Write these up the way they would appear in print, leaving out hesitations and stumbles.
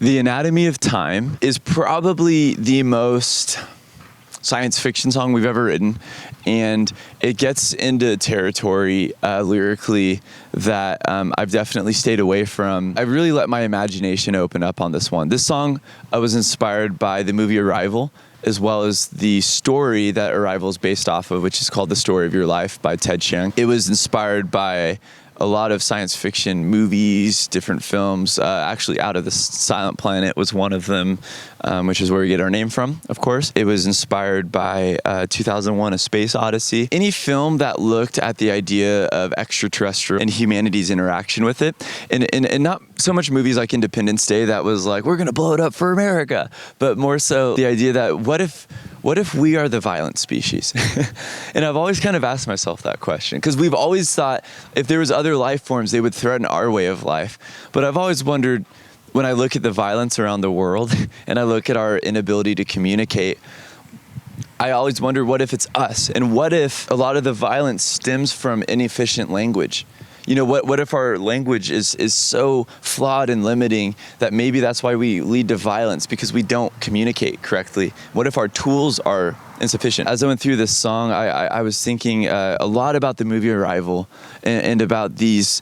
The Anatomy of Time is probably the most science fiction song we've ever written, and it gets into territory lyrically that I've definitely stayed away from. I really let my imagination open up on this one. This song was inspired by the movie Arrival, as well as the story that Arrival is based off of, which is called The Story of Your Life by Ted Chiang. It was inspired by a lot of science fiction movies, different films. Actually, Out of the Silent Planet was one of them, which is where we get our name from, of course. It was inspired by 2001: A Space Odyssey. Any film that looked at the idea of extraterrestrial and humanity's interaction with it, and not so much movies like Independence Day that was like, we're gonna blow it up for America, but more so the idea that what if we are the violent species? And I've always kind of asked myself that question, because we've always thought if there was other life forms, they would threaten our way of life. But I've always wondered, when I look at the violence around the world and I look at our inability to communicate, I always wonder, what if it's us? And what if a lot of the violence stems from inefficient language? You know, what if our language is so flawed and limiting that maybe that's why we lead to violence, because we don't communicate correctly? What if our tools are insufficient? As I went through this song, I was thinking a lot about the movie Arrival and about these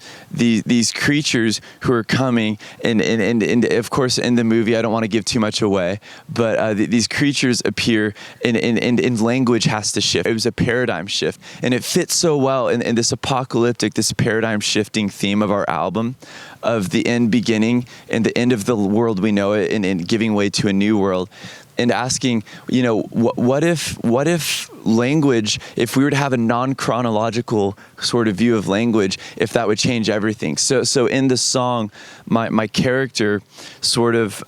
creatures who are coming, and of course in the movie, I don't want to give too much away, but these creatures appear and language has to shift. It was a paradigm shift, and it fits so well in this apocalyptic, this paradigm shifting theme of our album, of the end beginning and the end of the world we know it, and giving way to a new world. And asking, you know, what if language, if we were to have a non-chronological sort of view of language, if that would change everything? So in the song, my character sort of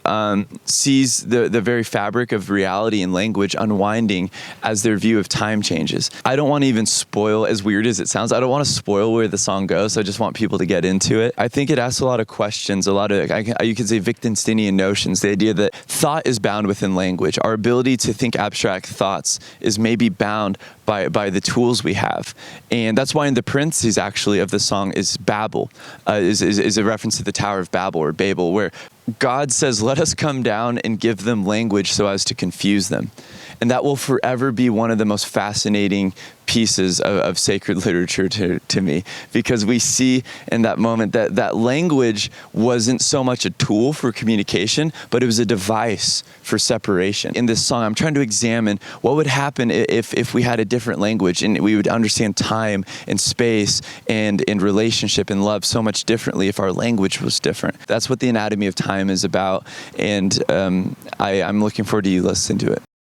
sees the very fabric of reality and language unwinding as their view of time changes. I don't want to even spoil, as weird as it sounds, I don't want to spoil where the song goes. I just want people to get into it. I think it asks a lot of questions, a lot of, you could say, Wittgensteinian notions, the idea that thought is bound within language. Our ability to think abstract thoughts is maybe bound by the tools we have. And that's why in the parentheses, actually, of the song is Babel, is a reference to the Tower of Babel, or Babel, where God says, let us come down and give them language so as to confuse them. And that will forever be one of the most fascinating pieces of sacred literature to me, because we see in that moment that language wasn't so much a tool for communication, but it was a device for separation. In this song, I'm trying to examine what would happen if we had a different language, and we would understand time and space and relationship and love so much differently if our language was different. That's what the Anatomy of Time is about, and I'm looking forward to you listening to it.